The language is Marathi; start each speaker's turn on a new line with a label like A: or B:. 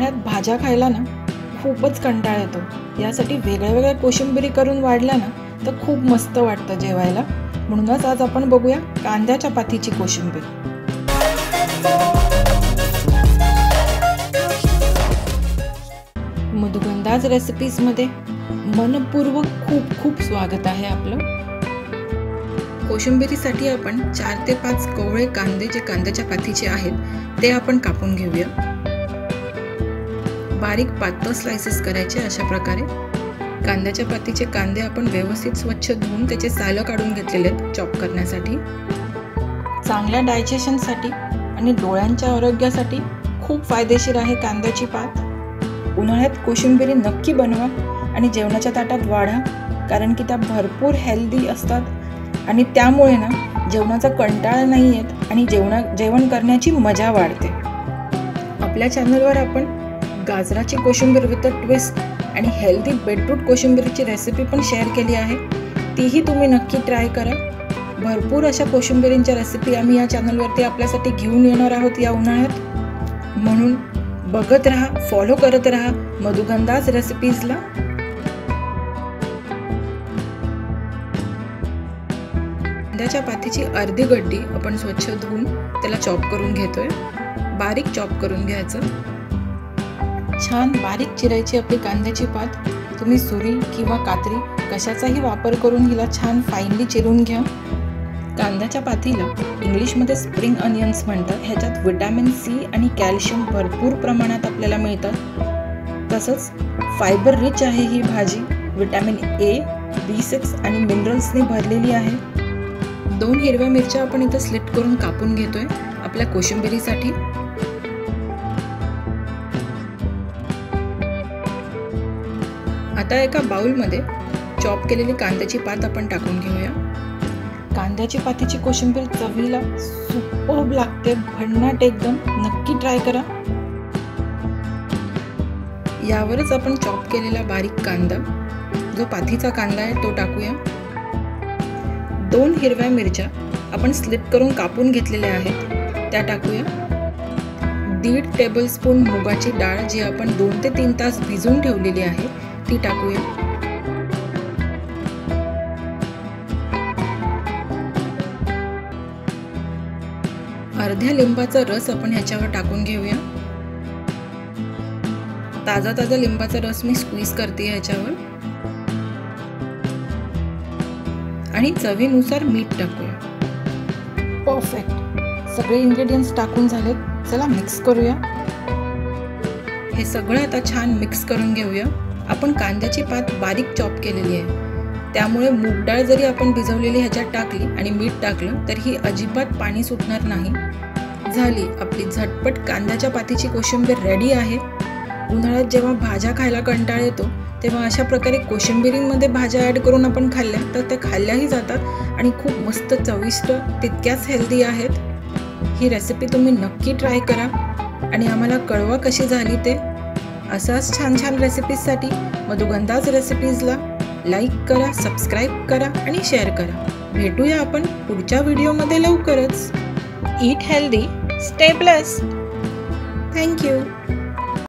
A: उन्हाळ्यात भाज्या खायला ना खूपच कंटाळा येतो। यासाठी वेगळ्या कोशिंबिरी करून वाढल्या ना तर खूप मस्त वाटतं जेवायला। म्हणूनच आज आपण बघूया कांद्याच्या पातीची कोशिंबीर। मधुगंधाज रेसिपीज मध्ये मनपूर्वक खूप स्वागत आहे आपलं। कोशिंबिरीसाठी आपण 4 ते 5 कोवळे कांदे जे कांद्याच्या पातीचे आहेत ते आपण कापून घेऊया। बारीक पातळ स्लाइसेस करायचे अशा प्रकारे। कांद्याच्या पातीचे कांदे आपण व्यवस्थित स्वच्छ धुवून त्याचे सालं काढून घेतलेले आहेत चॉप करण्यासाठी। चांगल्या डायजेशनसाठी आणि डोळ्यांच्या आरोग्यासाठी खूप फायदेशीर आहे कांद्याची पात। उन्हाळ्यात कोशिंबिरी नक्की बनवा आणि जेवणाच्या ताटात वाढा, कारण की त्या भरपूर हेल्दी असतात आणि त्यामुळे ना जेवणाचा कंटाळा नाही येत आणि जेवण करण्याची मजा वाढते। आपल्या चॅनलवर आपण गाजराची कोशिंबीर विथ अ ट्विस्ट आणि हेल्दी बीटरूट कोशिंबीरची रेसिपी पण शेअर केली आहे, तीही तुम्ही नक्की ट्राय करा। भरपूर अशा कोशिंबिरींच्या रेसिपी आम्ही या चॅनलवरती आपल्यासाठी घेऊन येणार आहोत या उन्हाळ्यात। म्हणून बघत राहा, फॉलो करत राहा मधुगंधाज रेसिपीजला। कांद्याच्या पातीची अर्धी गड्डी आपण स्वच्छ धुवून त्याला चॉप करून घेतोय। बारीक चॉप करून घ्यायचं। छान बारीक चिरायची आपली कांद्याची पात। तुम्ही सुरी किंवा कात्री कशाचाही वापर करून हिला छान फाईनली चिरून घ्या। कांद्याच्या पातीला इंग्लिशमध्ये स्प्रिंग अनियन्स म्हणतात। ह्याच्यात विटॅमिन सी आणि कॅल्शियम भरपूर प्रमाणात आपल्याला मिळतात। तसंच फायबर रिच आहे ही भाजी। विटॅमिन ए, B6 आणि मिनरल्सने भरलेली आहे। 2 हिरव्या मिरच्या आपण इथे स्लिट करून कापून घेतोय आपल्या कोशिंबिरीसाठी। आता एका बाउलमध्ये चॉप केलेली कांद्याची पात आपण टाकून घेऊया। कांद्याची पातीची कोशिंबीर चवीला सुपर्ब लागते, भन्नाट एकदम। नक्की ट्राय करा। यावरच आपण चॉप केलेला बारीक कांदा, जो पातीचा कांदा आहे तो टाकूया। 2 हिरव्या मिरच्या आपण स्लिट करून कापून घेतलेल्या आहेत त्या टाकूया। 1.5 टेबलस्पून मुगाची डाळ जी आपण 2 ते 3 तास भिजवून ठेवलेली आहे ती टाकूया। अर्ध्या लिंबाचा रस आपण ह्याच्यावर टाकून घेऊया। ताजा लिंबाचा रस मी स्क्वीज करते ह्याच्यावर। आणि चवीनुसार मीठ टाकूया। परफेक्ट, सगळे इंग्रेडियंट्स टाकून झालेत। चला मिक्स करूया। हे सगळं आता छान मिक्स करून घेऊया। आपण कांद्याची पात बारीक चॉप केलेली आहे, त्यामुळे मूग डाळ जरी आपण भिजवलेली ह्याच्यात टाकली आणि मीठ टाकलं तर ही अजिबात पाणी सुटणार नाही। झाली आपली झटपट कांद्याच्या पातीची कोशिंबीर रेडी आहे। उन्हाळ्यात जेव्हा भाज्या खायला कंटाळा येतो तेव्हा अशा प्रकारे कोशिंबिरींमध्ये भाज्या ॲड करून आपण खाल्ल्या तर त्या खाल्ल्याही जातात आणि खूप मस्त चविष्ट, तितक्याच हेल्दी आहेत। ही रेसिपी तुम्ही नक्की ट्राय करा आणि आम्हाला कळवा कशी झाली ते। असाच छान रेसिपीजसाठी मधुगंधाज रेसिपीजला लाईक करा, सबस्क्राईब करा आणि शेअर करा। भेटूया आपण पुढच्या व्हिडिओमध्ये लवकरच। Eat healthy, stay blessed. Thank you.